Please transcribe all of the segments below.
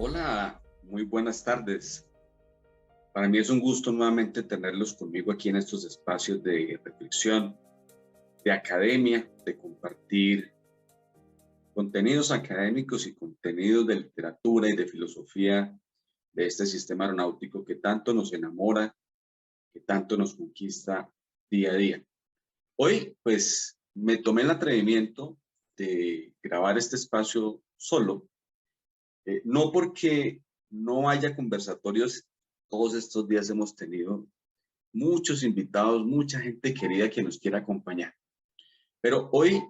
Hola, muy buenas tardes. Para mí es un gusto nuevamente tenerlos conmigo aquí en estos espacios de reflexión, de academia, de compartir contenidos académicos y contenidos de literatura y de filosofía de este sistema aeronáutico que tanto nos enamora, que tanto nos conquista día a día. Hoy, pues, me tomé el atrevimiento de grabar este espacio solo, no porque no haya conversatorios. Todos estos días hemos tenido muchos invitados, mucha gente querida que nos quiera acompañar. Pero hoy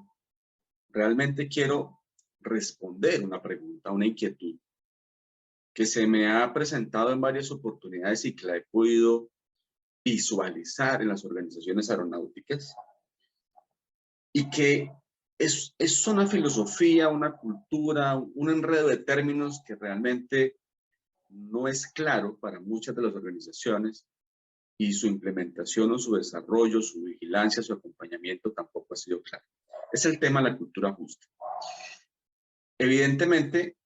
realmente quiero responder una pregunta, una inquietud que se me ha presentado en varias oportunidades y que la he podido visualizar en las organizaciones aeronáuticas y que es una filosofía, una cultura, un enredo de términos que realmente no es claro para muchas de las organizaciones y su implementación o su desarrollo, su vigilancia, su acompañamiento tampoco ha sido claro. Es el tema de la cultura justa. Evidentemente,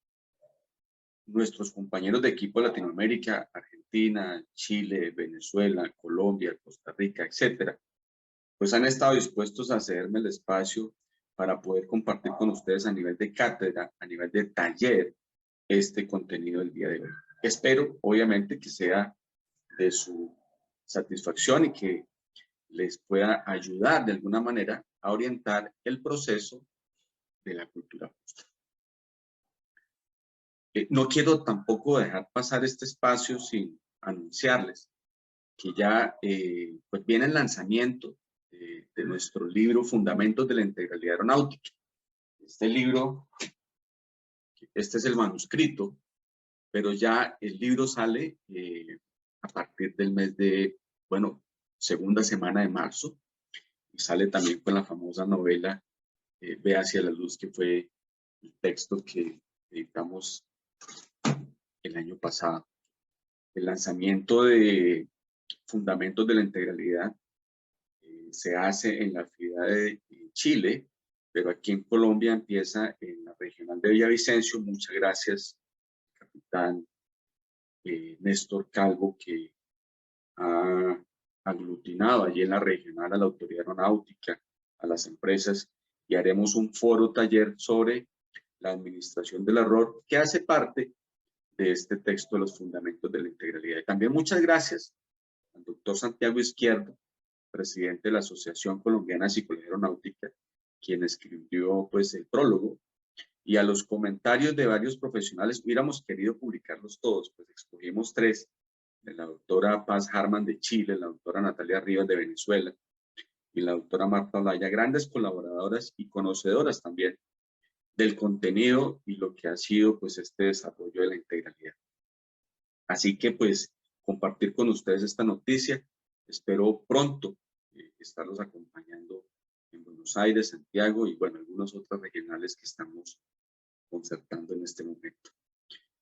nuestros compañeros de equipo de Latinoamérica, Argentina, Chile, Venezuela, Colombia, Costa Rica, etcétera, pues han estado dispuestos a cederme el espacio para poder compartir con ustedes a nivel de cátedra, a nivel de taller, este contenido del día de hoy. Espero, obviamente, que sea de su satisfacción y que les pueda ayudar de alguna manera a orientar el proceso de la cultura justa. No quiero tampoco dejar pasar este espacio sin anunciarles que ya pues viene el lanzamiento de nuestro libro Fundamentos de la Integralidad Aeronáutica. Este libro, este es el manuscrito, pero ya el libro sale a partir del mes de, bueno, segunda semana de marzo, y sale también con la famosa novela Ve hacia la luz, que fue el texto que editamos el año pasado. El lanzamiento de Fundamentos de la Integralidad se hace en la ciudad de Chile, pero aquí en Colombia empieza en la regional de Villavicencio. Muchas gracias, capitán Néstor Calvo, que ha aglutinado allí en la regional a la autoridad aeronáutica, a las empresas, y haremos un foro taller sobre la administración del error, que hace parte de este texto de los fundamentos de la integralidad. Y también muchas gracias al doctor Santiago Izquierdo, presidente de la Asociación Colombiana de Psicología Aeronáutica, quien escribió pues el prólogo, y a los comentarios de varios profesionales. Hubiéramos querido publicarlos todos, pues escogimos tres: de la doctora Paz Harman de Chile, la doctora Natalia Rivas de Venezuela y la doctora Marta Olaya, grandes colaboradoras y conocedoras también del contenido y lo que ha sido pues este desarrollo de la integralidad. Así que pues compartir con ustedes esta noticia. Espero pronto estarlos acompañando en Buenos Aires, Santiago y bueno, algunos otros regionales que estamos concertando en este momento.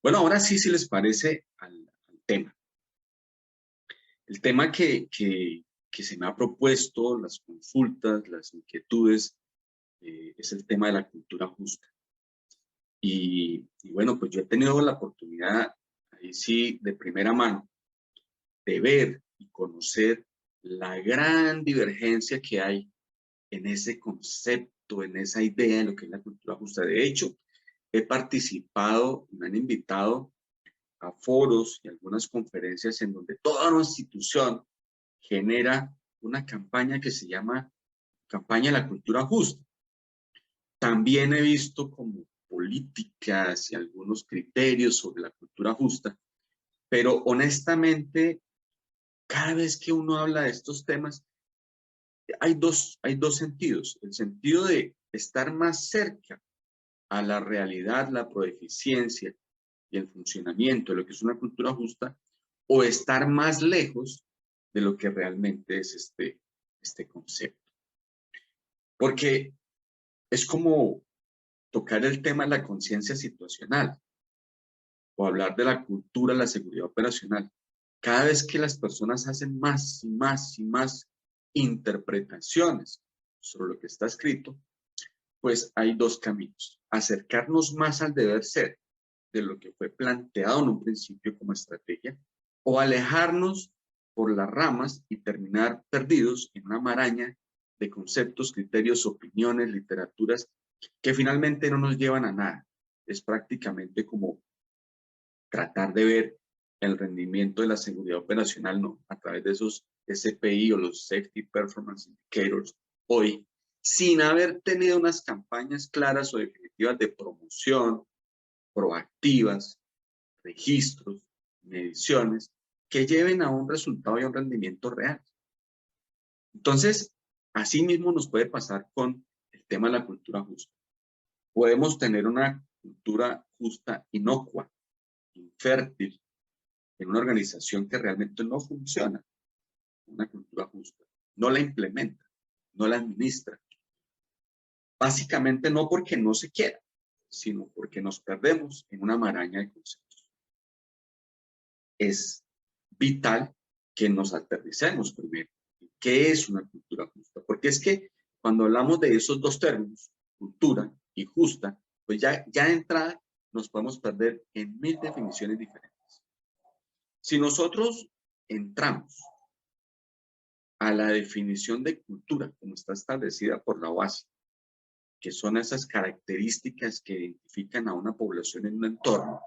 Bueno, ahora sí, si les parece, al tema. El tema que se me ha propuesto, las consultas, las inquietudes, es el tema de la cultura justa. Y bueno, pues yo he tenido la oportunidad, ahí sí, de primera mano, de ver y conocer la gran divergencia que hay en ese concepto, en esa idea de lo que es la cultura justa. De hecho, he participado, me han invitado a foros y algunas conferencias en donde toda una institución genera una campaña que se llama Campaña de la Cultura Justa. También he visto como políticas y algunos criterios sobre la cultura justa, pero honestamente, cada vez que uno habla de estos temas, hay dos sentidos. El sentido de estar más cerca a la realidad, la proeficiencia y el funcionamiento de lo que es una cultura justa, o estar más lejos de lo que realmente es este concepto. Porque es como tocar el tema de la conciencia situacional o hablar de la cultura de la seguridad operacional. Cada vez que las personas hacen más y más y más interpretaciones sobre lo que está escrito, pues hay dos caminos: acercarnos más al deber ser de lo que fue planteado en un principio como estrategia, o alejarnos por las ramas y terminar perdidos en una maraña de conceptos, criterios, opiniones, literaturas que finalmente no nos llevan a nada. Es prácticamente como tratar de ver el rendimiento de la seguridad operacional, ¿no? A través de esos SPI o los Safety Performance Indicators hoy, sin haber tenido unas campañas claras o definitivas de promoción, proactivas, registros, mediciones, que lleven a un resultado y a un rendimiento real. Entonces, así mismo nos puede pasar con el tema de la cultura justa. Podemos tener una cultura justa inocua, infértil, en una organización que realmente no funciona, una cultura justa, no la implementa, no la administra. Básicamente no porque no se quiera, sino porque nos perdemos en una maraña de conceptos. Es vital que nos aterricemos primero. ¿Qué es una cultura justa? Porque es que cuando hablamos de esos dos términos, cultura y justa, pues ya de entrada nos podemos perder en 1000 definiciones diferentes. Si nosotros entramos a la definición de cultura, como está establecida por la OASI, que son esas características que identifican a una población en un entorno,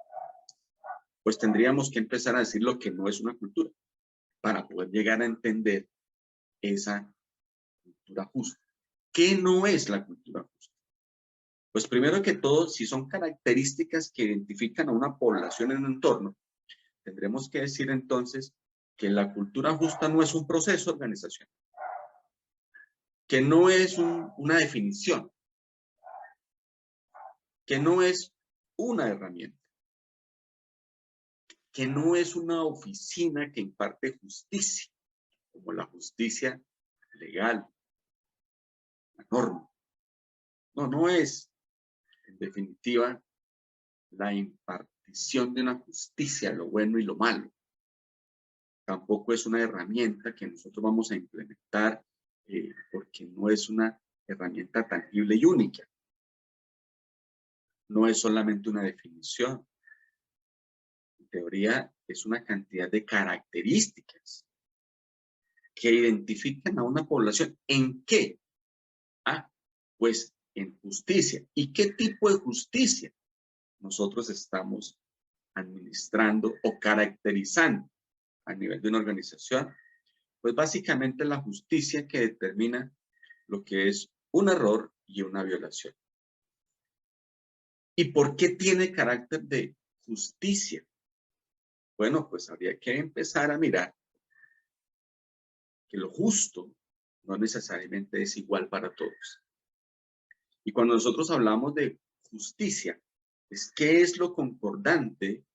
pues tendríamos que empezar a decir lo que no es una cultura, para poder llegar a entender esa cultura justa. ¿Qué no es la cultura justa? Pues primero que todo, si son características que identifican a una población en un entorno, tendremos que decir entonces que la cultura justa no es un proceso organizacional, que no es una definición, que no es una herramienta, que no es una oficina que imparte justicia, como la justicia legal, la norma. No, no es, en definitiva, la impartición de una justicia, lo bueno y lo malo. Tampoco es una herramienta que nosotros vamos a implementar porque no es una herramienta tangible y única. No es solamente una definición. En teoría, es una cantidad de características que identifican a una población. ¿En qué? Ah, pues en justicia. ¿Y qué tipo de justicia nosotros estamos administrando o caracterizando a nivel de una organización? Pues básicamente la justicia que determina lo que es un error y una violación. ¿Y por qué tiene carácter de justicia? Bueno, pues habría que empezar a mirar que lo justo no necesariamente es igual para todos. Y cuando nosotros hablamos de justicia, es qué es lo concordante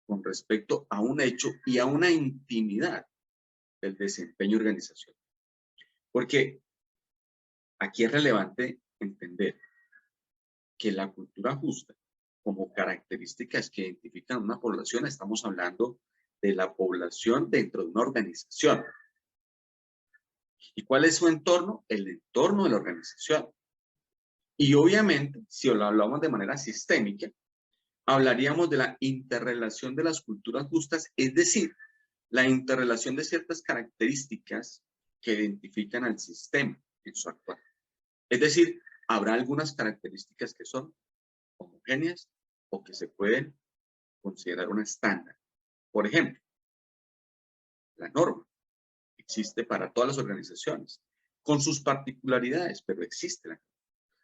con respecto a un hecho y a una intimidad del desempeño organizacional. Porque aquí es relevante entender que la cultura justa, como características que identifican una población, estamos hablando de la población dentro de una organización. ¿Y cuál es su entorno? El entorno de la organización. Y obviamente, si lo hablamos de manera sistémica, hablaríamos de la interrelación de las culturas justas, es decir, la interrelación de ciertas características que identifican al sistema en su actuar. Es decir, habrá algunas características que son homogéneas o que se pueden considerar un estándar. Por ejemplo, la norma existe para todas las organizaciones, con sus particularidades, pero existe la norma.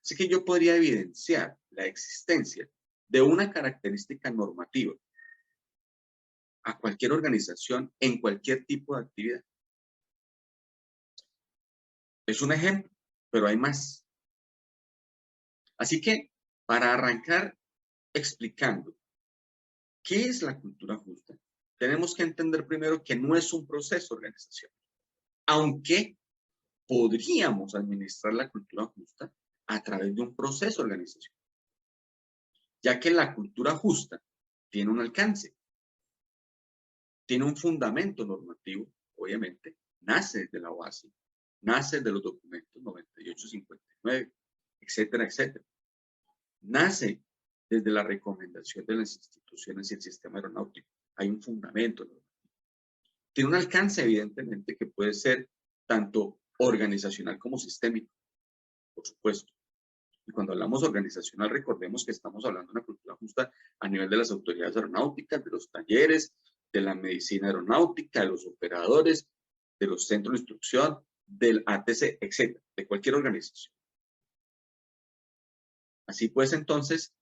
Así que yo podría evidenciar la existencia de una característica normativa a cualquier organización en cualquier tipo de actividad. Es un ejemplo, pero hay más. Así que, para arrancar explicando qué es la cultura justa, tenemos que entender primero que no es un proceso organizacional, aunque podríamos administrar la cultura justa a través de un proceso organizacional, ya que la cultura justa tiene un alcance, tiene un fundamento normativo, obviamente, nace desde la OASI, nace de los documentos 98, 59, etcétera, etcétera. Nace desde la recomendación de las instituciones y el sistema aeronáutico. Hay un fundamento, ¿no? Tiene un alcance, evidentemente, que puede ser tanto organizacional como sistémico, por supuesto. Y cuando hablamos organizacional, recordemos que estamos hablando de una cultura justa a nivel de las autoridades aeronáuticas, de los talleres, de la medicina aeronáutica, de los operadores, de los centros de instrucción, del ATC, etcétera, de cualquier organización. Así pues, entonces,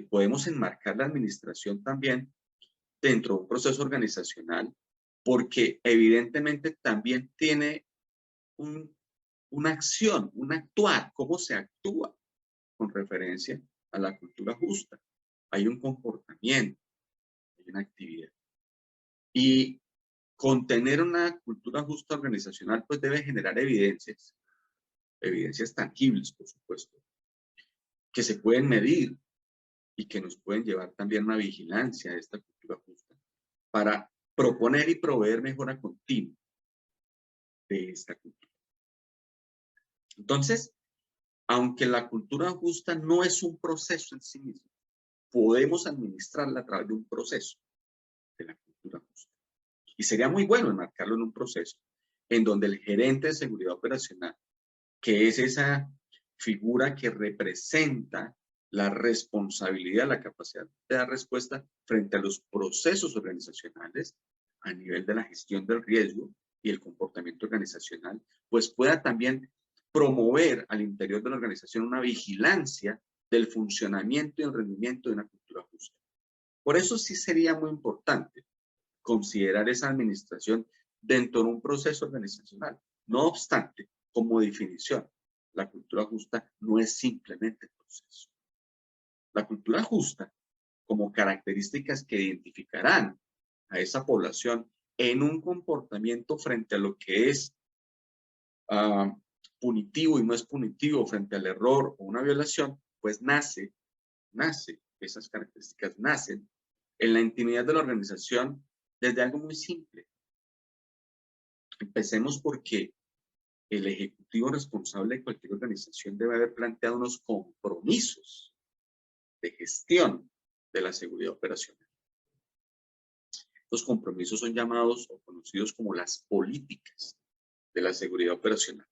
podemos enmarcar la administración también dentro de un proceso organizacional, porque evidentemente también tiene una acción, un actuar, cómo se actúa con referencia a la cultura justa. Hay un comportamiento, hay una actividad. Y contener una cultura justa organizacional, pues debe generar evidencias tangibles, por supuesto, que se pueden medir y que nos pueden llevar también a una vigilancia de esta cultura justa para proponer y proveer mejora continua de esta cultura. Entonces, aunque la cultura justa no es un proceso en sí mismo, podemos administrarla a través de un proceso de la cultura justa. Y sería muy bueno enmarcarlo en un proceso en donde el gerente de seguridad operacional, que es esa figura que representa la responsabilidad, la capacidad de dar respuesta frente a los procesos organizacionales a nivel de la gestión del riesgo y el comportamiento organizacional, pues pueda también promover al interior de la organización una vigilancia del funcionamiento y el rendimiento de una cultura justa. Por eso sí sería muy importante considerar esa administración dentro de un proceso organizacional. No obstante, como definición, la cultura justa no es simplemente el proceso. La cultura justa, como características que identificarán a esa población en un comportamiento frente a lo que es punitivo y no es punitivo, frente al error o una violación, pues esas características nacen en la intimidad de la organización desde algo muy simple. Empecemos porque el ejecutivo responsable de cualquier organización debe haber planteado unos compromisos de gestión de la seguridad operacional. Los compromisos son llamados o conocidos como las políticas de la seguridad operacional.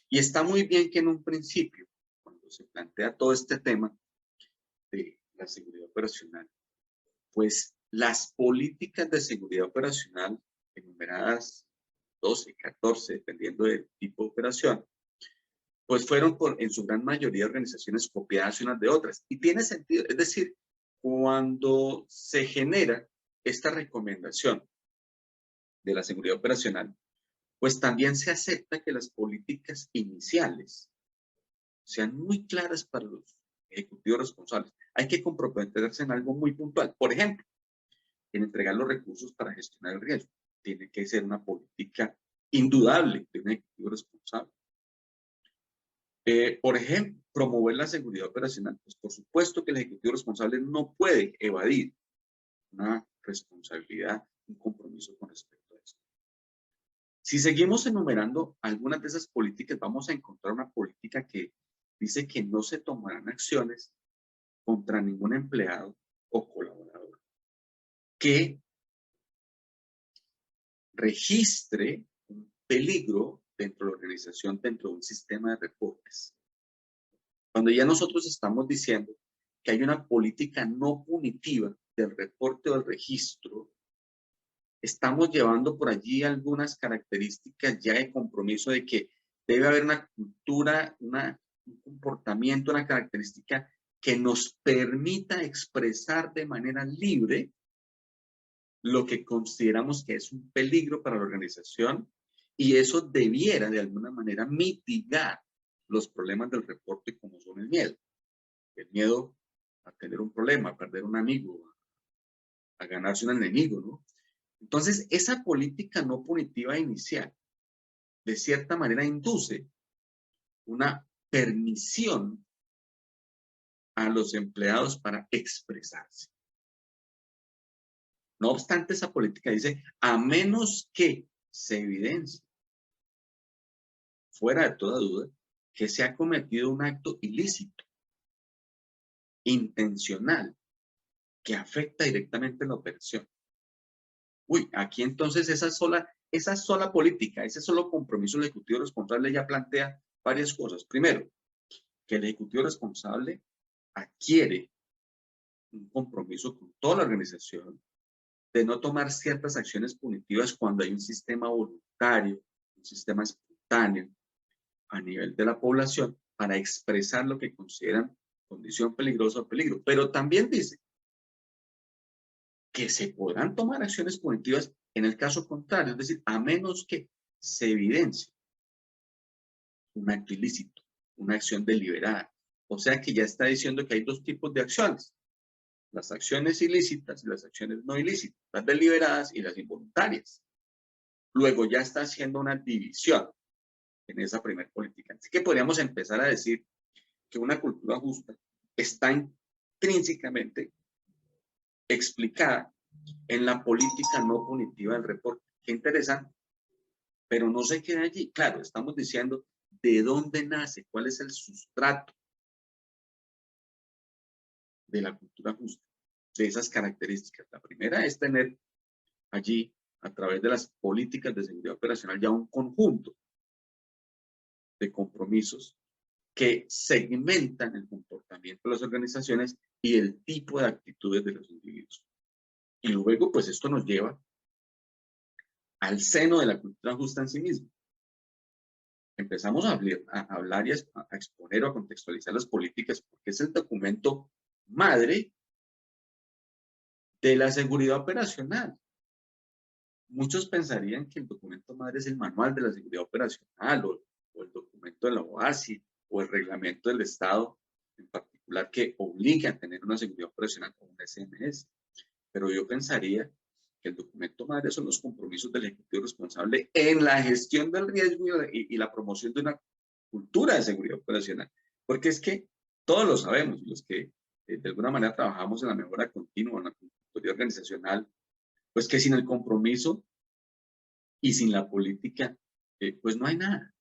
Y está muy bien que en un principio, cuando se plantea todo este tema de la seguridad operacional, pues las políticas de seguridad operacional enumeradas 12, 14, dependiendo del tipo de operación, pues fueron en su gran mayoría organizaciones copiadas unas de otras. Y tiene sentido, es decir, cuando se genera esta recomendación de la seguridad operacional, pues también se acepta que las políticas iniciales sean muy claras para los ejecutivos responsables. Hay que comprometerse en algo muy puntual. Por ejemplo, en entregar los recursos para gestionar el riesgo. Tiene que ser una política indudable de un ejecutivo responsable. Por ejemplo, promover la seguridad operacional. Pues por supuesto que el ejecutivo responsable no puede evadir una responsabilidad, un compromiso con respecto a eso. Si seguimos enumerando algunas de esas políticas, vamos a encontrar una política que dice que no se tomarán acciones contra ningún empleado o colaborador que registre un peligro dentro de la organización, dentro de un sistema de reportes. Cuando ya nosotros estamos diciendo que hay una política no punitiva del reporte o del registro, estamos llevando por allí algunas características ya de compromiso de que debe haber una cultura, un comportamiento, una característica que nos permita expresar de manera libre lo que consideramos que es un peligro para la organización, y eso debiera de alguna manera mitigar los problemas del reporte, como son el miedo a tener un problema, a perder un amigo, a ganarse un enemigo, ¿no? Entonces, esa política no punitiva inicial, de cierta manera, induce una permisión a los empleados para expresarse. No obstante, esa política dice, a menos que se evidencie, fuera de toda duda, que se ha cometido un acto ilícito intencional que afecta directamente la operación. Uy, aquí entonces esa sola política, ese solo compromiso del ejecutivo responsable ya plantea varias cosas. Primero, que el ejecutivo responsable adquiere un compromiso con toda la organización de no tomar ciertas acciones punitivas cuando hay un sistema voluntario, un sistema espontáneo a nivel de la población para expresar lo que consideran condición peligrosa o peligro. Pero también dice que se podrán tomar acciones punitivas en el caso contrario, es decir, a menos que se evidencie un acto ilícito, una acción deliberada. O sea que ya está diciendo que hay dos tipos de acciones: las acciones ilícitas y las acciones no ilícitas, las deliberadas y las involuntarias. Luego ya está haciendo una división en esa primera política. Así que podríamos empezar a decir que una cultura justa está intrínsecamente explicada en la política no punitiva del reporte. Qué interesante, pero no se queda allí. Claro, estamos diciendo de dónde nace, cuál es el sustrato de la cultura justa, de esas características. La primera es tener allí, a través de las políticas de seguridad operacional, ya un conjunto de compromisos que segmentan el comportamiento de las organizaciones y el tipo de actitudes de los individuos. Y luego, pues esto nos lleva al seno de la cultura justa en sí misma. Empezamos a hablar y a exponer o a contextualizar las políticas porque es el documento madre de la seguridad operacional. Muchos pensarían que el documento madre es el manual de la seguridad operacional o el documento de la OASI o el reglamento del Estado en particular que obliga a tener una seguridad operacional como un SMS. Pero yo pensaría que el documento madre son los compromisos del ejecutivo responsable en la gestión del riesgo y la promoción de una cultura de seguridad operacional. Porque es que todos lo sabemos, los que de alguna manera trabajamos en la mejora continua, en la consultoría organizacional, pues que sin el compromiso y sin la política, pues no hay nada.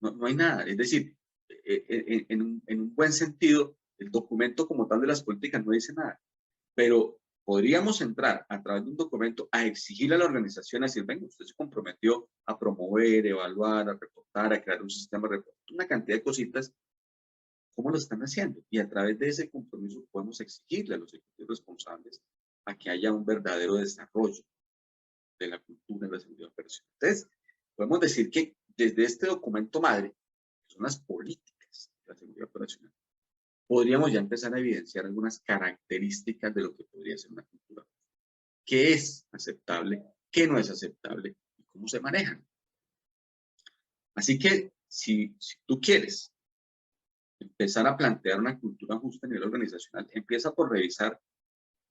No hay nada. Es decir, en un buen sentido, el documento como tal de las políticas no dice nada. Pero podríamos entrar a través de un documento a exigirle a la organización, a decir, venga, usted se comprometió a promover, evaluar, a reportar, a crear un sistema de reporte, una cantidad de cositas. ¿Cómo lo están haciendo? Y a través de ese compromiso podemos exigirle a los ejecutivos responsables a que haya un verdadero desarrollo de la cultura de la seguridad operacional. Entonces, podemos decir que desde este documento madre, que son las políticas de la seguridad operacional, podríamos ya empezar a evidenciar algunas características de lo que podría ser una cultura. ¿Qué es aceptable? ¿Qué no es aceptable? ¿Y cómo se manejan? Así que si tú quieres empezar a plantear una cultura justa a nivel organizacional, empieza por revisar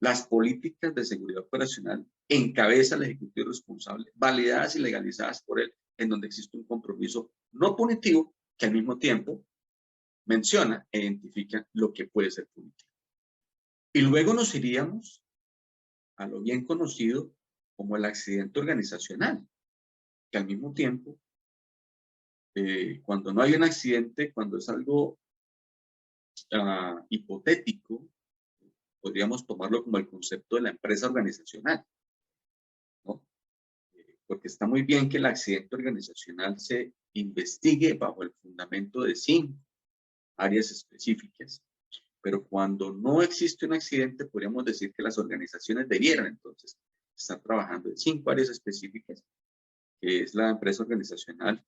las políticas de seguridad operacional en cabeza del ejecutivo responsable, validadas y legalizadas por él, en donde existe un compromiso no punitivo que al mismo tiempo menciona e identifica lo que puede ser punitivo. Y luego nos iríamos a lo bien conocido como el accidente organizacional, que al mismo tiempo, cuando no hay un accidente, cuando es algo hipotético, podríamos tomarlo como el concepto de la empresa organizacional, ¿no? Porque está muy bien que el accidente organizacional se investigue bajo el fundamento de 5 áreas específicas, pero cuando no existe un accidente, podríamos decir que las organizaciones debieran entonces estar trabajando en 5 áreas específicas, que es la empresa organizacional.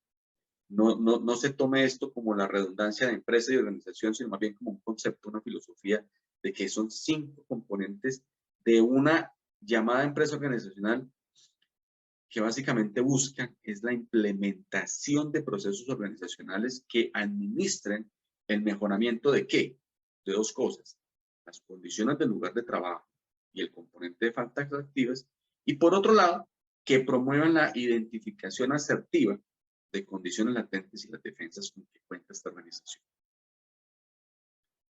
No se tome esto como la redundancia de empresa y organización, sino más bien como un concepto, una filosofía de que son 5 componentes de una llamada empresa organizacional que básicamente buscan es la implementación de procesos organizacionales que administren el mejoramiento de ¿qué? De 2 cosas: las condiciones del lugar de trabajo y el componente de faltas activas, y por otro lado, que promuevan la identificación asertiva de condiciones latentes y las defensas con que cuenta esta organización.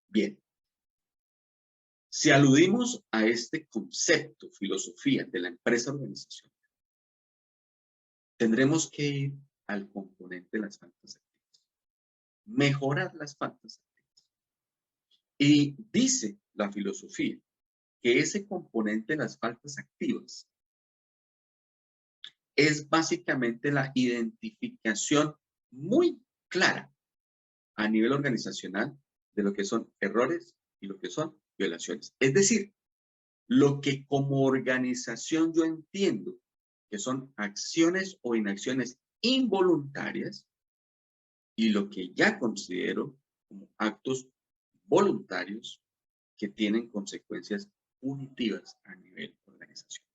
Bien, si aludimos a este concepto, filosofía de la empresa organización, tendremos que ir al componente de las faltas activas. Mejorar las faltas activas. Y dice la filosofía que ese componente de las faltas activas es básicamente la identificación muy clara a nivel organizacional de lo que son errores y lo que son violaciones. Es decir, lo que como organización yo entiendo que son acciones o inacciones involuntarias y lo que ya considero como actos voluntarios que tienen consecuencias punitivas a nivel organizacional.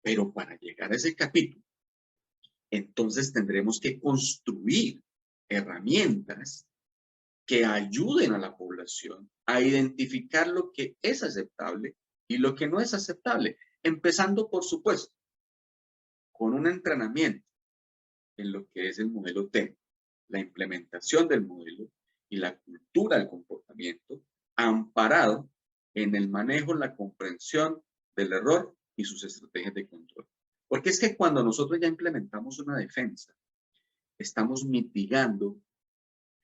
Pero para llegar a ese capítulo, entonces tendremos que construir herramientas que ayuden a la población a identificar lo que es aceptable y lo que no es aceptable, empezando, por supuesto, con un entrenamiento en lo que es el modelo TEM, la implementación del modelo y la cultura del comportamiento, amparado en el manejo, la comprensión del error y sus estrategias de control. Porque es que cuando nosotros ya implementamos una defensa, estamos mitigando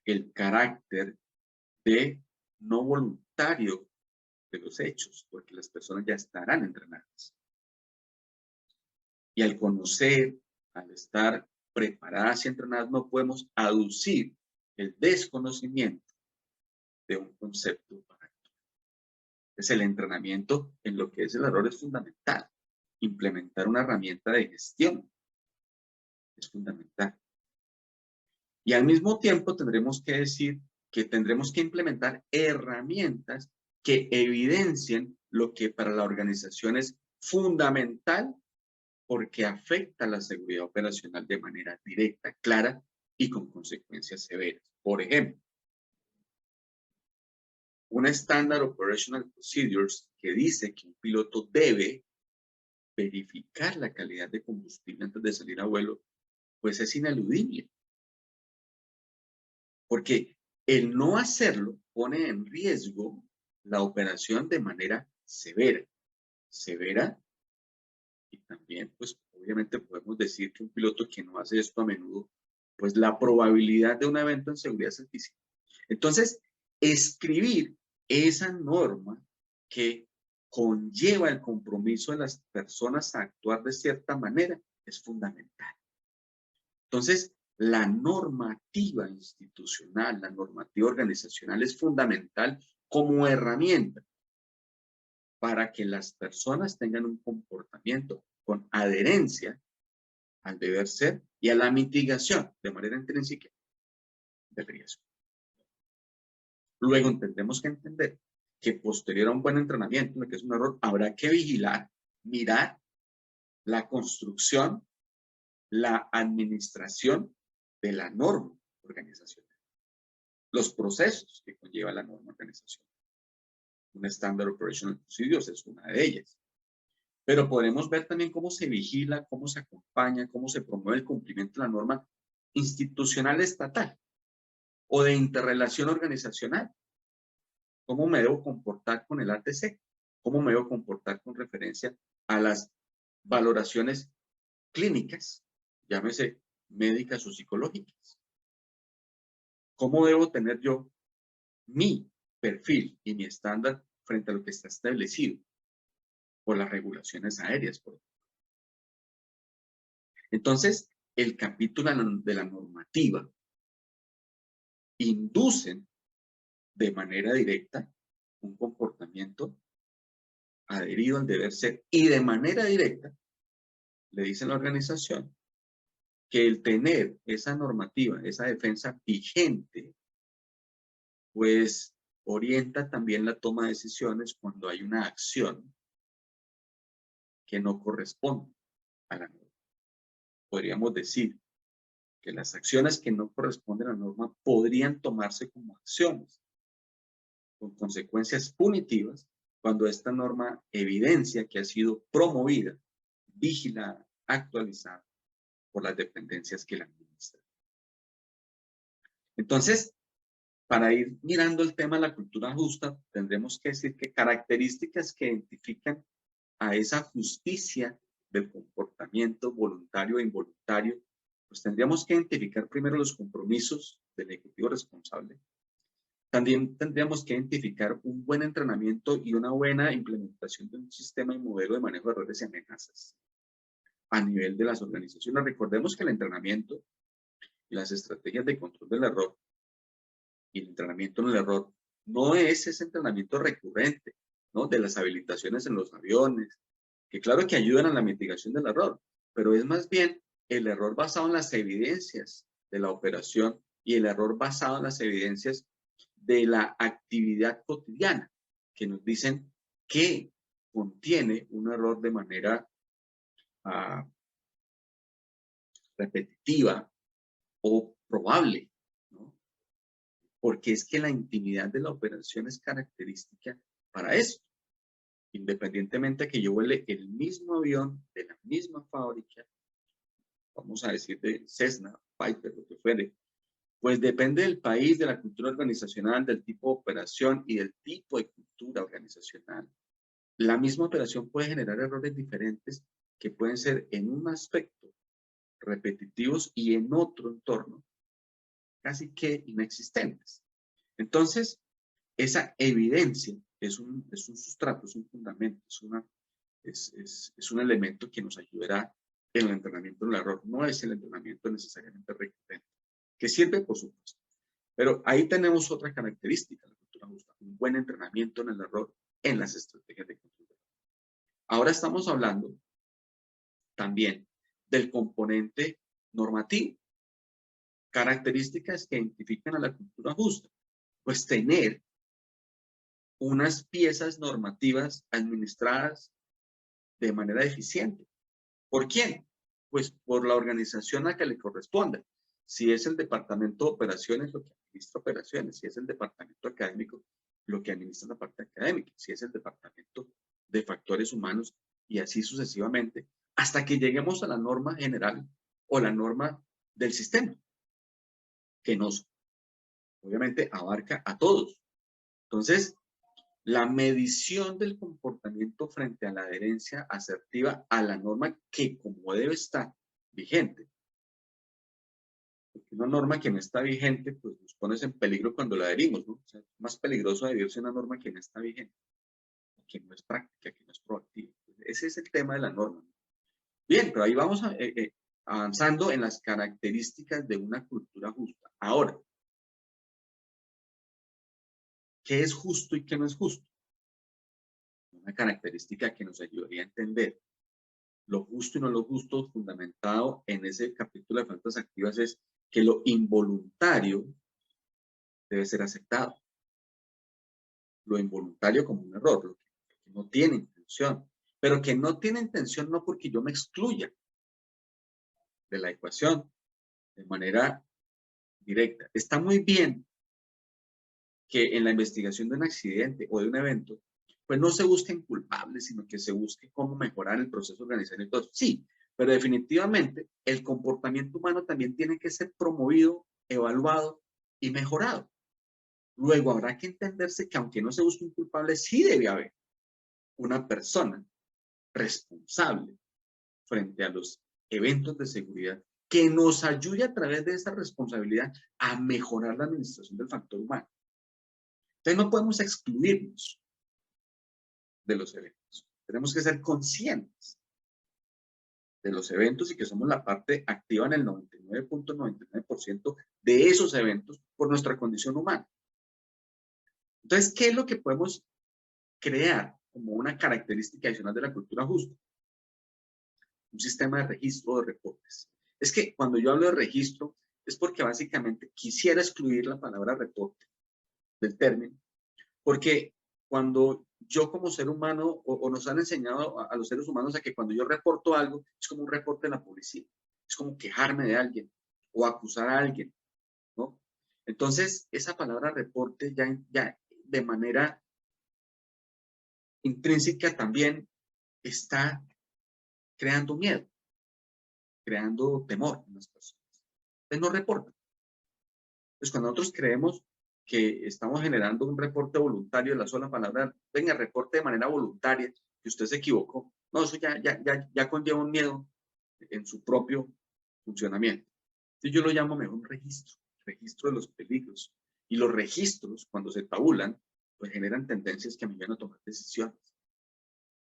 el carácter de no voluntario de los hechos, porque las personas ya estarán entrenadas. Y al conocer, al estar preparadas y entrenadas, no podemos aducir el desconocimiento de un concepto para actuar. Es el entrenamiento en lo que es el error es fundamental. Implementar una herramienta de gestión es fundamental. Y al mismo tiempo tendremos que decir que tendremos que implementar herramientas que evidencien lo que para la organización es fundamental porque afecta la seguridad operacional de manera directa, clara y con consecuencias severas. Por ejemplo, un Standard Operational Procedures que dice que un piloto debe verificar la calidad de combustible antes de salir a vuelo, pues es ineludible. Porque el no hacerlo pone en riesgo la operación de manera severa. Severa y también, pues, obviamente podemos decir que un piloto que no hace esto a menudo, pues la probabilidad de un evento en seguridad es altísima. Entonces, escribir esa norma que conlleva el compromiso de las personas a actuar de cierta manera es fundamental. Entonces, la normativa institucional, la normativa organizacional es fundamental como herramienta para que las personas tengan un comportamiento con adherencia al deber ser y a la mitigación de manera intrínseca del riesgo. Luego tendremos que entender que posterior a un buen entrenamiento, que es un error, habrá que vigilar, mirar la construcción, la administración de la norma organizacional, los procesos que conlleva la norma organizacional. Un Standard Operational Procedures es una de ellas. Pero podremos ver también cómo se vigila, cómo se acompaña, cómo se promueve el cumplimiento de la norma institucional estatal o de interrelación organizacional. ¿Cómo me debo comportar con el ATC? ¿Cómo me debo comportar con referencia a las valoraciones clínicas, llámese médicas o psicológicas? ¿Cómo debo tener yo mi perfil y mi estándar frente a lo que está establecido por las regulaciones aéreas, por ejemplo? Entonces, el capítulo de la normativa inducen de manera directa un comportamiento adherido al deber ser y de manera directa le dicen a la organización que el tener esa normativa, esa defensa vigente, pues orienta también la toma de decisiones cuando hay una acción que no corresponde a la norma. Podríamos decir que las acciones que no corresponden a la norma podrían tomarse como acciones con consecuencias punitivas cuando esta norma evidencia que ha sido promovida, vigilada, actualizada por las dependencias que la administran. Entonces, para ir mirando el tema de la cultura justa, tendremos que decir que características que identifican a esa justicia del comportamiento voluntario e involuntario, pues tendríamos que identificar primero los compromisos del ejecutivo responsable, También tendríamos que identificar un buen entrenamiento y una buena implementación de un sistema y modelo de manejo de errores y amenazas a nivel de las organizaciones. Recordemos que el entrenamiento y las estrategias de control del error y el entrenamiento en el error no es ese entrenamiento recurrente, ¿no? De las habilitaciones en los aviones, que claro que ayudan a la mitigación del error, pero es más bien el error basado en las evidencias de la operación y el error basado en las evidencias de la actividad cotidiana, que nos dicen que contiene un error de manera repetitiva o probable, ¿no? Porque es que la intimidad de la operación es característica para eso. Independientemente de que yo vuele el mismo avión de la misma fábrica, vamos a decir de Cessna, Piper, lo que fuere, pues depende del país, de la cultura organizacional, del tipo de operación y del tipo de cultura organizacional. La misma operación puede generar errores diferentes que pueden ser en un aspecto repetitivos y en otro entorno casi que inexistentes. Entonces, esa evidencia es un sustrato, es un fundamento, es un elemento que nos ayudará en el entrenamiento en el error. No es el entrenamiento necesariamente recurrente, que sirve, por supuesto. Pero ahí tenemos otra característica de la cultura justa, un buen entrenamiento en el error en las estrategias de control. Ahora estamos hablando también del componente normativo. Características que identifican a la cultura justa. Pues tener unas piezas normativas administradas de manera eficiente. ¿Por quién? Pues por la organización a que le corresponda. Si es el departamento de operaciones, lo que administra operaciones. Si es el departamento académico, lo que administra la parte académica. Si es el departamento de factores humanos y así sucesivamente, hasta que lleguemos a la norma general o la norma del sistema, que nos, obviamente, abarca a todos. Entonces, la medición del comportamiento frente a la adherencia asertiva a la norma que como debe estar vigente. Porque una norma que no está vigente, pues nos pones en peligro cuando la adherimos, ¿no? O sea, es más peligroso adherirse a una norma que no está vigente, que no es práctica, que no es proactiva. Ese es el tema de la norma. Bien, pero ahí vamos avanzando en las características de una cultura justa. Ahora, ¿qué es justo y qué no es justo? Una característica que nos ayudaría a entender lo justo y no lo justo, fundamentado en ese capítulo de faltas activas, es que lo involuntario debe ser aceptado. Lo involuntario como un error, lo que no tiene intención, pero que no tiene intención no porque yo me excluya de la ecuación de manera directa. Está muy bien que en la investigación de un accidente o de un evento, pues no se busquen culpables, sino que se busque cómo mejorar el proceso organizacional y todo. Sí, pero definitivamente el comportamiento humano también tiene que ser promovido, evaluado y mejorado. Luego habrá que entenderse que aunque no se busque un culpable, sí debe haber una persona responsable frente a los eventos de seguridad que nos ayude a través de esa responsabilidad a mejorar la administración del factor humano. Entonces no podemos excluirnos de los eventos. Tenemos que ser conscientes de los eventos y que somos la parte activa en el 99.99% de esos eventos por nuestra condición humana. Entonces, ¿qué es lo que podemos crear como una característica adicional de la cultura justa? Un sistema de registro de reportes. Es que cuando yo hablo de registro es porque básicamente quisiera excluir la palabra reporte del término, porque cuando yo como ser humano, o nos han enseñado a los seres humanos a que cuando yo reporto algo, es como un reporte de la policía, es como quejarme de alguien o acusar a alguien, ¿no? Entonces, esa palabra reporte ya de manera intrínseca también está creando miedo, creando temor en las personas. Entonces no reportan. Entonces cuando nosotros creemos que estamos generando un reporte voluntario, la sola palabra, venga, reporte de manera voluntaria, que usted se equivocó. No, eso ya conlleva un miedo en su propio funcionamiento. Entonces yo lo llamo mejor un registro de los peligros, Y los registros, cuando se tabulan, pues generan tendencias que a mí me van a tomar decisiones.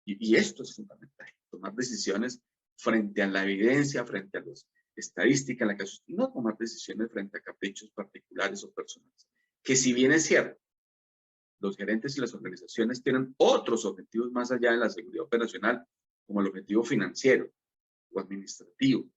Y esto es fundamental, tomar decisiones frente a la evidencia, frente a las estadísticas, en la que no tomar decisiones frente a caprichos particulares o personales. Que si bien es cierto, los gerentes y las organizaciones tienen otros objetivos más allá de la seguridad operacional, como el objetivo financiero o administrativo,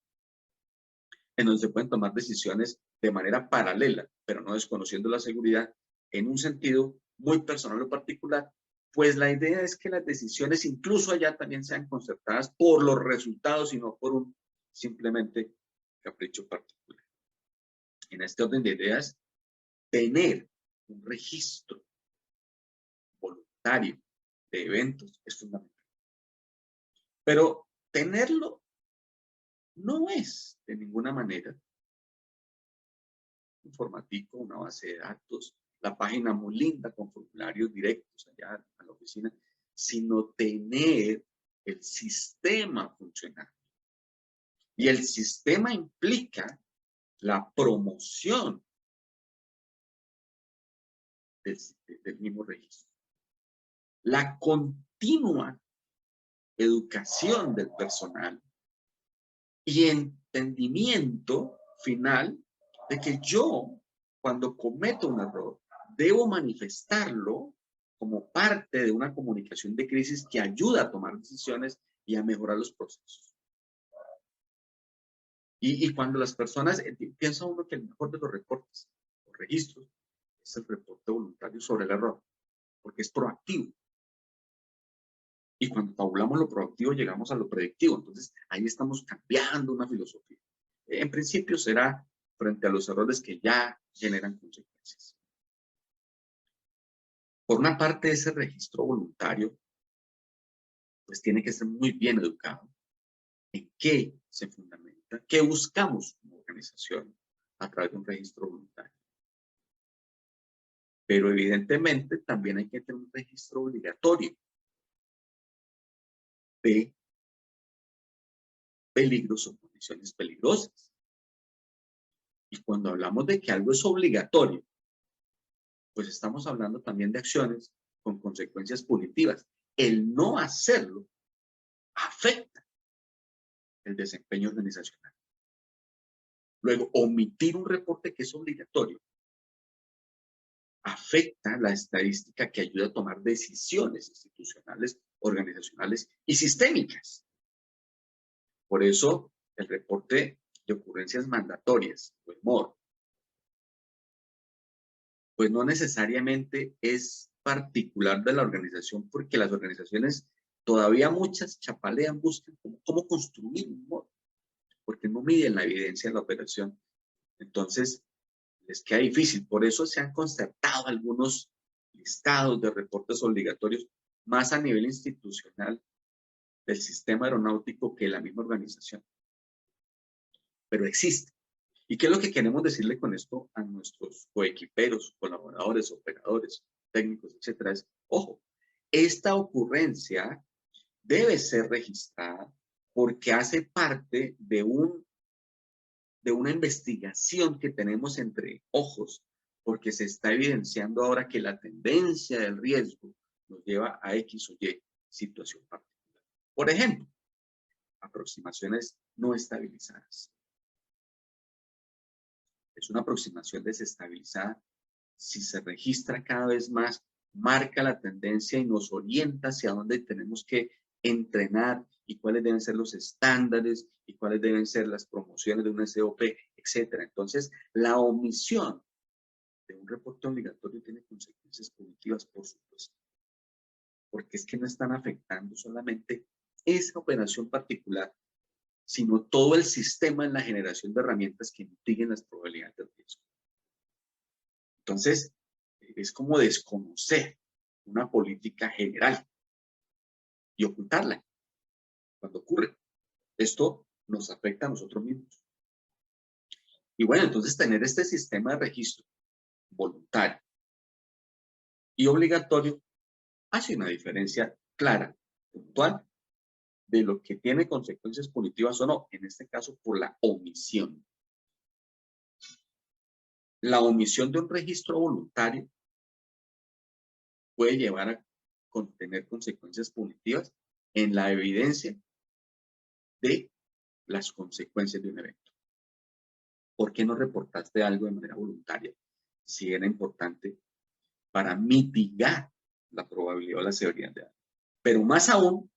en donde se pueden tomar decisiones de manera paralela, pero no desconociendo la seguridad, en un sentido muy personal o particular, pues la idea es que las decisiones incluso allá también sean concertadas por los resultados y no por un simplemente capricho particular. En este orden de ideas, tener un registro voluntario de eventos es fundamental. Pero tenerlo no es de ninguna manera informativo, una base de datos, la página muy linda con formularios directos allá a la oficina, sino tener el sistema funcionando. Y el sistema implica la promoción del mismo registro. La continua educación del personal y entendimiento final de que yo, cuando cometo un error, debo manifestarlo como parte de una comunicación de crisis que ayuda a tomar decisiones y a mejorar los procesos. Y cuando las personas, piensa uno que el mejor de los reportes, los registros, es el reporte voluntario sobre el error, porque es proactivo. Y cuando tabulamos lo proactivo, llegamos a lo predictivo. Entonces, ahí estamos cambiando una filosofía. En principio será frente a los errores que ya generan consecuencias. Por una parte, ese registro voluntario, pues tiene que ser muy bien educado. ¿En qué se fundamenta? ¿Qué buscamos como organización a través de un registro voluntario? Pero evidentemente también hay que tener un registro obligatorio de peligros o condiciones peligrosas. Y cuando hablamos de que algo es obligatorio, pues estamos hablando también de acciones con consecuencias punitivas. El no hacerlo afecta el desempeño organizacional. Luego, omitir un reporte que es obligatorio afecta la estadística que ayuda a tomar decisiones institucionales, organizacionales y sistémicas. Por eso, el reporte de ocurrencias mandatorias, o el MOR, pues no necesariamente es particular de la organización, porque las organizaciones, todavía muchas chapalean, buscan cómo construir un MOR, porque no miden la evidencia de la operación. Entonces, les queda difícil. Por eso se han concertado algunos listados de reportes obligatorios más a nivel institucional del sistema aeronáutico que la misma organización. Pero existe. ¿Y qué es lo que queremos decirle con esto a nuestros coequiperos, colaboradores, operadores, técnicos, etcétera? Es, ojo, esta ocurrencia debe ser registrada porque hace parte de una investigación que tenemos entre ojos, porque se está evidenciando ahora que la tendencia del riesgo nos lleva a X o Y situación particular. Por ejemplo, aproximaciones no estabilizadas. Es una aproximación desestabilizada. Si se registra cada vez más, marca la tendencia y nos orienta hacia dónde tenemos que entrenar y cuáles deben ser los estándares y cuáles deben ser las promociones de un SOP, etc. Entonces, la omisión de un reporte obligatorio tiene consecuencias punitivas, por supuesto, porque es que no están afectando solamente esa operación particular, sino todo el sistema en la generación de herramientas que mitiguen las probabilidades de riesgo. Entonces, es como desconocer una política general y ocultarla cuando ocurre. Esto nos afecta a nosotros mismos. Y bueno, entonces tener este sistema de registro voluntario y obligatorio hace una diferencia clara, puntual, de lo que tiene consecuencias punitivas o no, en este caso por la omisión. la omisión de un registro voluntario puede llevar a tener consecuencias punitivas en la evidencia de las consecuencias de un evento. ¿Por qué no reportaste algo de manera voluntaria si era importante para mitigar la probabilidad o la severidad de algo? Pero más aún,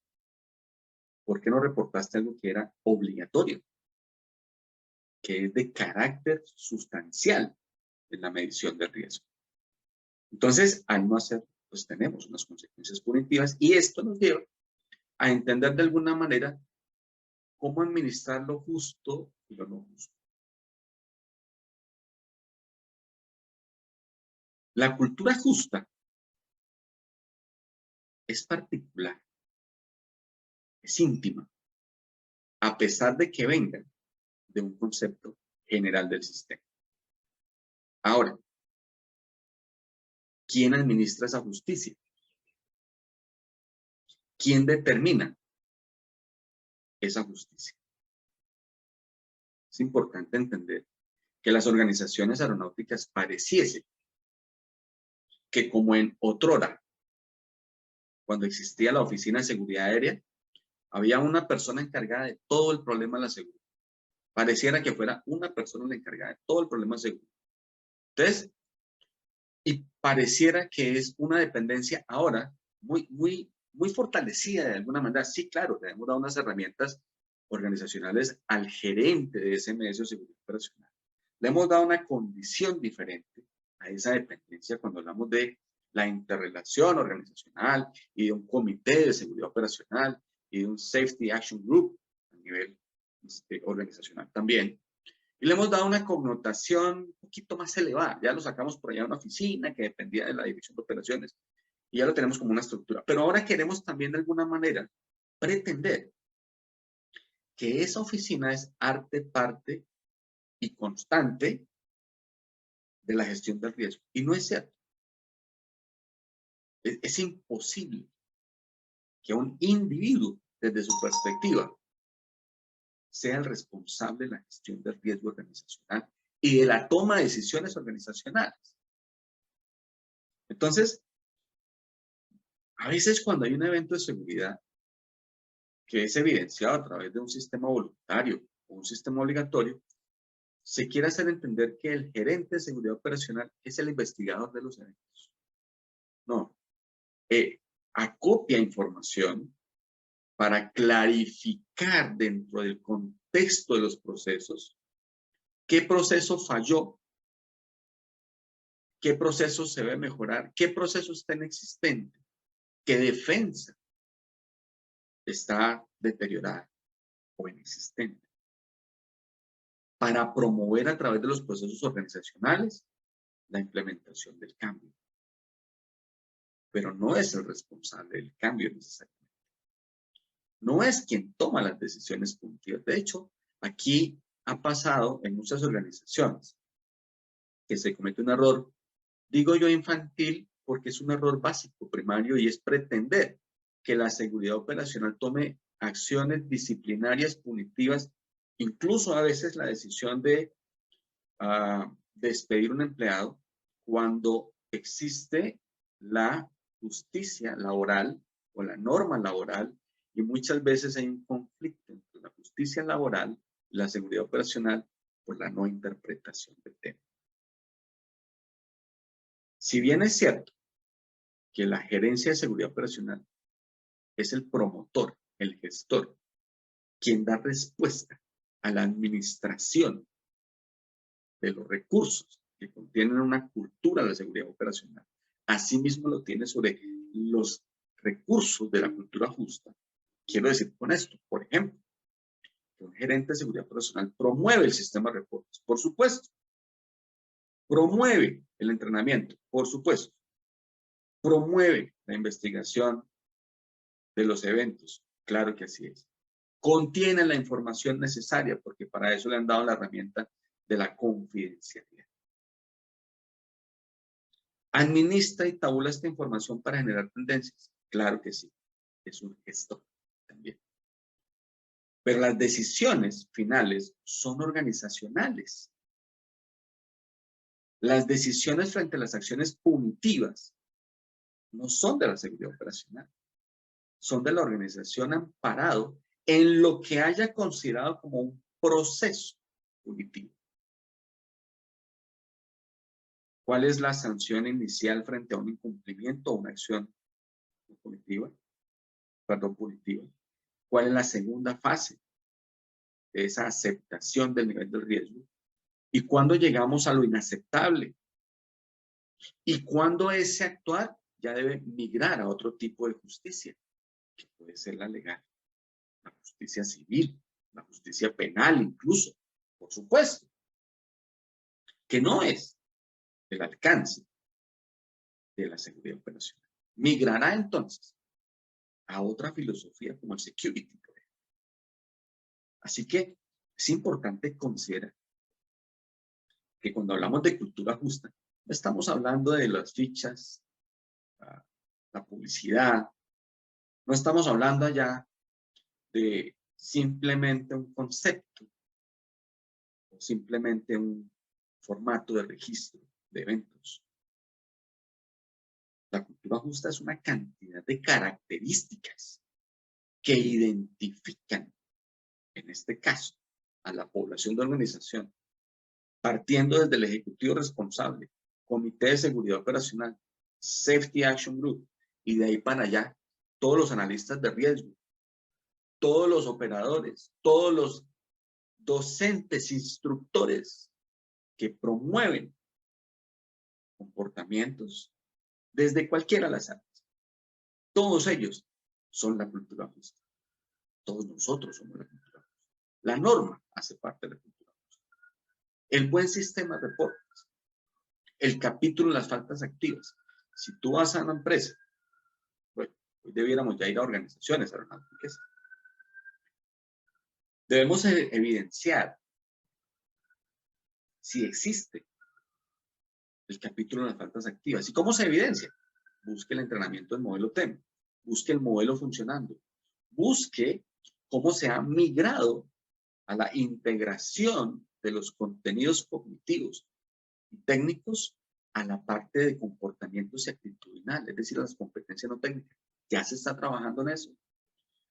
¿por qué no reportaste algo que era obligatorio, que es de carácter sustancial en la medición del riesgo? Entonces, al no hacer, pues tenemos unas consecuencias punitivas y esto nos lleva a entender de alguna manera cómo administrar lo justo y lo no justo. La cultura justa es particular, es íntima, a pesar de que venga de un concepto general del sistema. Ahora, ¿quién administra esa justicia? ¿Quién determina esa justicia? Es importante entender que las organizaciones aeronáuticas pareciese que como en otrora, cuando existía la Oficina de Seguridad Aérea, había una persona encargada de todo el problema de la seguridad. Pareciera que fuera una persona la encargada de todo el problema de seguridad. Entonces, y pareciera que es una dependencia ahora muy fortalecida de alguna manera. Sí, claro, le hemos dado unas herramientas organizacionales al gerente de SMS o seguridad operacional. Le hemos dado una condición diferente a esa dependencia cuando hablamos de la interrelación organizacional y de un comité de seguridad operacional y de un Safety Action Group a nivel organizacional también. Y le hemos dado una connotación un poquito más elevada. Ya lo sacamos por allá de una oficina que dependía de la dirección de operaciones y ya lo tenemos como una estructura. Pero ahora queremos también de alguna manera pretender que esa oficina es arte, parte y constante de la gestión del riesgo. Y no es cierto. Es imposible que un individuo, desde su perspectiva, sea el responsable de la gestión del riesgo organizacional y de la toma de decisiones organizacionales. Entonces, a veces cuando hay un evento de seguridad que es evidenciado a través de un sistema voluntario o un sistema obligatorio, se quiere hacer entender que el gerente de seguridad operacional es el investigador de los eventos. No, acopia información para clarificar dentro del contexto de los procesos qué proceso falló, qué proceso se debe mejorar, qué proceso está inexistente, qué defensa está deteriorada o inexistente, para promover a través de los procesos organizacionales la implementación del cambio. Pero no es el responsable del cambio necesariamente. No es quien toma las decisiones punitivas. De hecho, aquí ha pasado en muchas organizaciones que se comete un error, digo yo infantil, porque es un error básico, primario, y es pretender que la seguridad operacional tome acciones disciplinarias punitivas, incluso a veces la decisión de despedir un empleado cuando existe la justicia laboral o la norma laboral y muchas veces hay un conflicto entre la justicia laboral y la seguridad operacional por la no interpretación del tema. Si bien es cierto que la gerencia de seguridad operacional es el promotor, el gestor, quien da respuesta a la administración de los recursos que contienen una cultura de seguridad operacional, asimismo lo tiene sobre los recursos de la cultura justa. Quiero decir con esto, por ejemplo, que un gerente de seguridad operacional promueve el sistema de reportes, por supuesto. Promueve el entrenamiento, por supuesto. Promueve la investigación de los eventos, claro que así es. Contiene la información necesaria, porque para eso le han dado la herramienta de la confidencialidad. ¿Administra y tabula esta información para generar tendencias? Claro que sí, es un gestor también. Pero las decisiones finales son organizacionales. Las decisiones frente a las acciones punitivas no son de la seguridad operacional, son de la organización amparado en lo que haya considerado como un proceso punitivo. ¿Cuál es la sanción inicial frente a un incumplimiento o una acción punitiva? Perdón, punitiva. ¿Cuál es la segunda fase de esa aceptación del nivel del riesgo? ¿Y cuándo llegamos a lo inaceptable? ¿Y cuándo ese actuar ya debe migrar a otro tipo de justicia? Que puede ser la legal, la justicia civil, la justicia penal incluso, por supuesto, que no es el alcance de la seguridad operacional. Migrará entonces a otra filosofía como el security. Así que es importante considerar que cuando hablamos de cultura justa, no estamos hablando de las fichas, la publicidad, no estamos hablando allá de simplemente un concepto o simplemente un formato de registro de eventos. La cultura justa es una cantidad de características que identifican, en este caso, a la población de organización, partiendo desde el ejecutivo responsable, comité de seguridad operacional, Safety Action Group, y de ahí para allá, todos los analistas de riesgo, todos los operadores, todos los docentes, instructores que promueven comportamientos desde cualquiera de las áreas. Todos ellos son la cultura justa. Todos nosotros somos la cultura justa. La norma hace parte de la cultura justa. El buen sistema de reportes, el capítulo de las faltas activas. Si tú vas a una empresa, bueno, hoy debiéramos ya ir a organizaciones aeronáuticas, debemos evidenciar si existe el capítulo de las faltas activas. ¿Y cómo se evidencia? Busque el entrenamiento del modelo TEM, busque el modelo funcionando, busque cómo se ha migrado a la integración de los contenidos cognitivos y técnicos a la parte de comportamientos y actitudinal, es decir, a las competencias no técnicas. Ya se está trabajando en eso.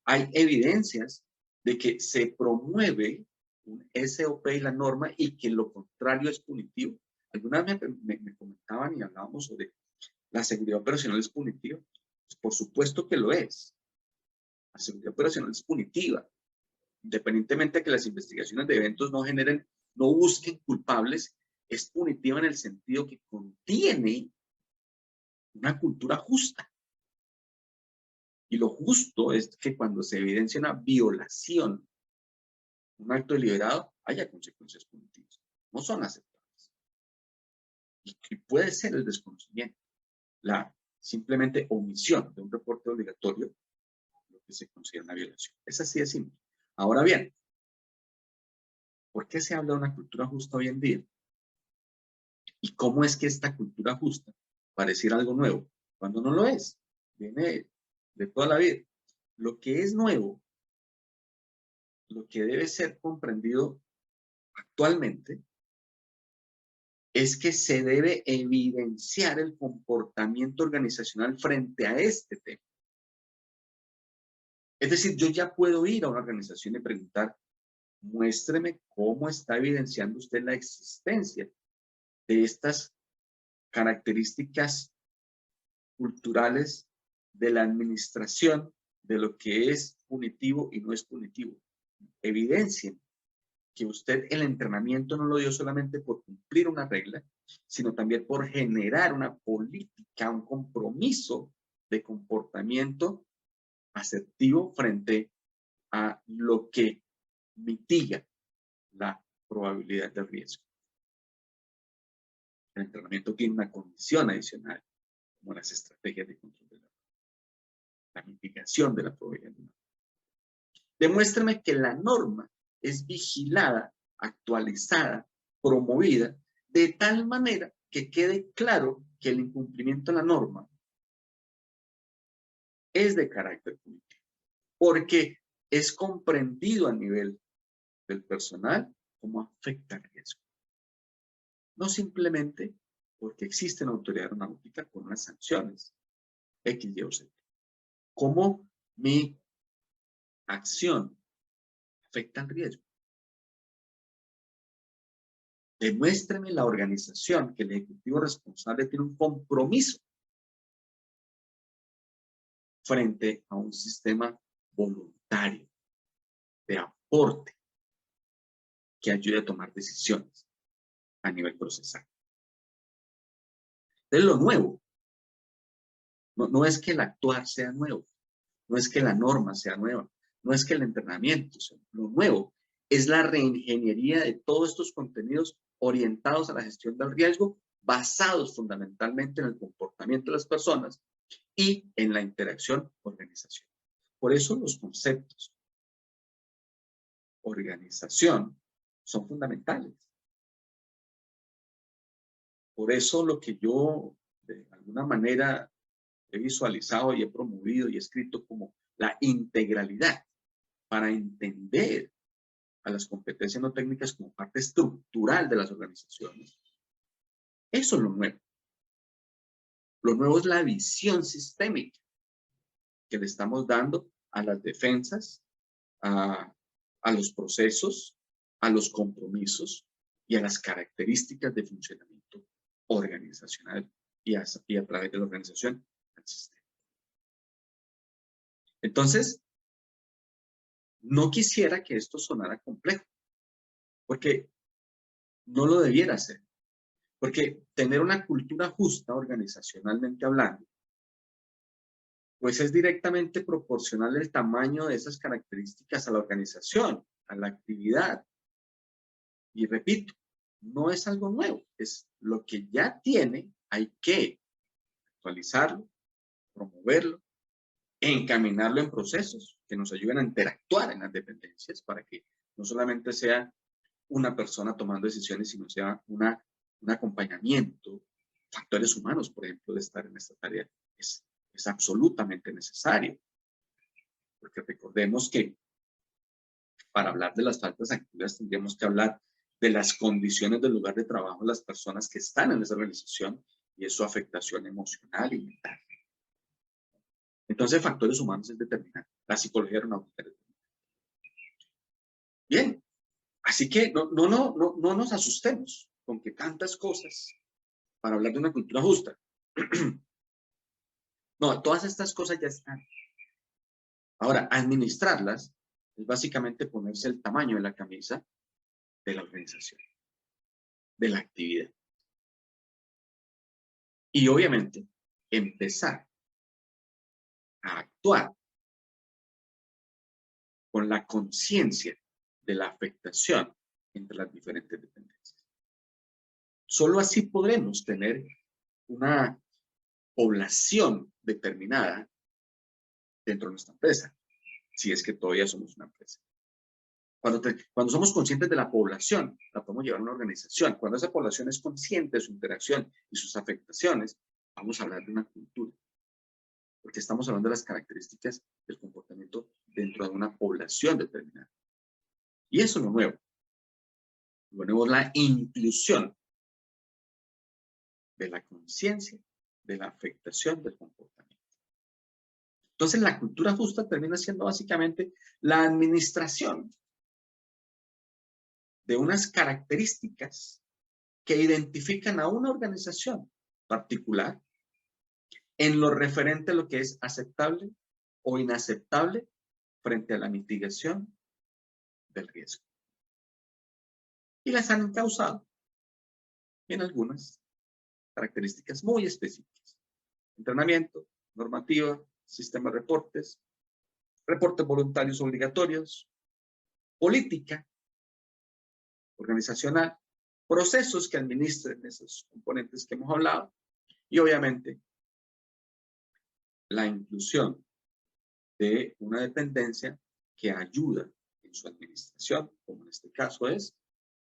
Hay evidencias de que se promueve un SOP y la norma y que lo contrario es punitivo. Algunas me comentaban y hablábamos sobre la seguridad operacional es punitiva. Pues por supuesto que lo es. La seguridad operacional es punitiva. Independientemente de que las investigaciones de eventos no generen, no busquen culpables, es punitiva en el sentido que contiene una cultura justa. Y lo justo es que cuando se evidencia una violación, un acto deliberado, haya consecuencias punitivas. No son aceptables. Y puede ser el desconocimiento, la simplemente omisión de un reporte obligatorio, lo que se considera una violación. Es así de simple. Ahora bien, ¿por qué se habla de una cultura justa hoy en día? ¿Y cómo es que esta cultura justa pareciera algo nuevo cuando no lo es? Viene de toda la vida. Lo que es nuevo, lo que debe ser comprendido actualmente, es que se debe evidenciar el comportamiento organizacional frente a este tema. Es decir, yo ya puedo ir a una organización y preguntar, muéstreme cómo está evidenciando usted la existencia de estas características culturales de la administración de lo que es punitivo y no es punitivo. Evidencien que usted el entrenamiento no lo dio solamente por cumplir una regla, sino también por generar una política, un compromiso de comportamiento asertivo frente a lo que mitiga la probabilidad de riesgo. El entrenamiento tiene una condición adicional, como las estrategias de control de la mitigación de la probabilidad de riesgo. Demuéstrame que la norma es vigilada, actualizada, promovida, de tal manera que quede claro que el incumplimiento de la norma es de carácter punitivo, porque es comprendido a nivel del personal cómo afecta el riesgo. No simplemente porque existe una autoridad aeronáutica con unas sanciones X, Y o Z. ¿Cómo mi acción afecta el riesgo? Demuéstrame la organización que el ejecutivo responsable tiene un compromiso frente a un sistema voluntario de aporte que ayude a tomar decisiones a nivel procesal. Entonces, lo nuevo no es que el actuar sea nuevo, no es que la norma sea nueva, no es que el entrenamiento sea nuevo. Lo nuevo es la reingeniería de todos estos contenidos orientados a la gestión del riesgo, basados fundamentalmente en el comportamiento de las personas y en la interacción organizacional. Por eso los conceptos organización son fundamentales. Por eso lo que yo de alguna manera he visualizado y he promovido y he escrito como la integralidad para entender a las competencias no técnicas como parte estructural de las organizaciones. Eso es lo nuevo. Lo nuevo es la visión sistémica que le estamos dando a las defensas, a los procesos, a los compromisos y a las características de funcionamiento organizacional y a través de la organización al sistema. Entonces, no quisiera que esto sonara complejo, porque no lo debiera ser. Porque tener una cultura justa organizacionalmente hablando, pues es directamente proporcional el tamaño de esas características a la organización, a la actividad. Y repito, no es algo nuevo, es lo que ya tiene, hay que actualizarlo, promoverlo, encaminarlo en procesos que nos ayuden a interactuar en las dependencias para que no solamente sea una persona tomando decisiones, sino sea un acompañamiento, factores humanos, por ejemplo, de estar en esta tarea. Es absolutamente necesario. Porque recordemos que para hablar de las faltas activas tendríamos que hablar de las condiciones del lugar de trabajo de las personas que están en esa organización y su afectación emocional y mental. Entonces, factores humanos es determinante. La psicología aeronáutica es determinante. Bien, así que no nos asustemos con que tantas cosas para hablar de una cultura justa. No, todas estas cosas ya están. Ahora, administrarlas es básicamente ponerse el tamaño de la camisa de la organización, de la actividad. Y obviamente, empezar a actuar con la conciencia de la afectación entre las diferentes dependencias. Solo así podremos tener una población determinada dentro de nuestra empresa, si es que todavía somos una empresa. Cuando somos conscientes de la población, la podemos llevar a una organización. Cuando esa población es consciente de su interacción y sus afectaciones, vamos a hablar de una cultura. Porque estamos hablando de las características del comportamiento dentro de una población determinada. Y eso es lo nuevo. Lo nuevo es la inclusión de la conciencia, de la afectación del comportamiento. Entonces, la cultura justa termina siendo básicamente la administración de unas características que identifican a una organización particular en lo referente a lo que es aceptable o inaceptable frente a la mitigación del riesgo. Y las han encauzado en algunas características muy específicas. Entrenamiento, normativa, sistema de reportes voluntarios obligatorios, política organizacional, procesos que administren esos componentes que hemos hablado y obviamente la inclusión de una dependencia que ayuda en su administración, como en este caso es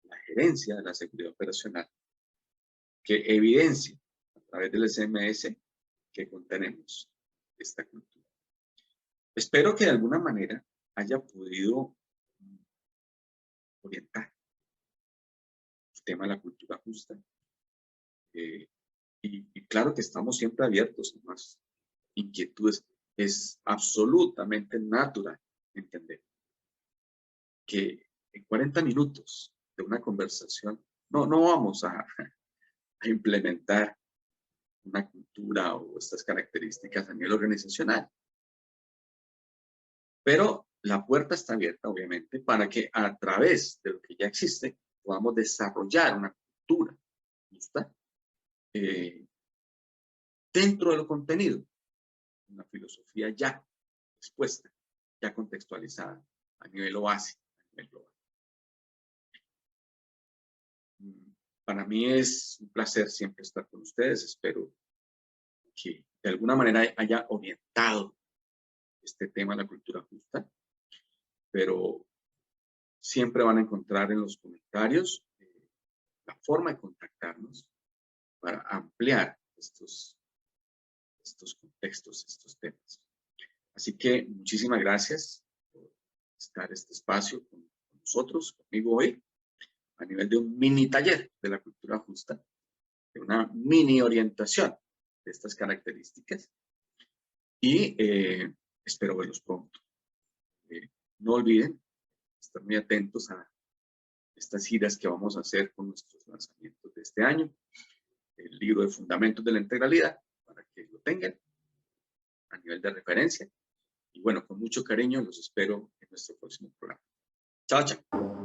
la gerencia de la seguridad operacional, que evidencia a través del SMS que contenemos esta cultura. Espero que de alguna manera haya podido orientar el tema de la cultura justa Y claro que estamos siempre abiertos a más inquietudes. Es absolutamente natural entender que en 40 minutos de una conversación no vamos a implementar una cultura o estas características a nivel organizacional. Pero la puerta está abierta, obviamente, para que a través de lo que ya existe podamos desarrollar una cultura justa dentro de lo contenido, una filosofía ya expuesta, ya contextualizada a nivel básico, a nivel global. Para mí es un placer siempre estar con ustedes. Espero que de alguna manera haya orientado este tema de la cultura justa, pero siempre van a encontrar en los comentarios la forma de contactarnos para ampliar estos contextos, estos temas. Así que muchísimas gracias por estar en este espacio con nosotros, conmigo hoy, a nivel de un mini taller de la cultura justa, de una mini orientación de estas características, y espero verlos pronto. No olviden estar muy atentos a estas giras que vamos a hacer con nuestros lanzamientos de este año, el libro de Fundamentos de la Integralidad, para que lo tengan a nivel de referencia. Y bueno, con mucho cariño los espero en nuestro próximo programa. Chao, chao.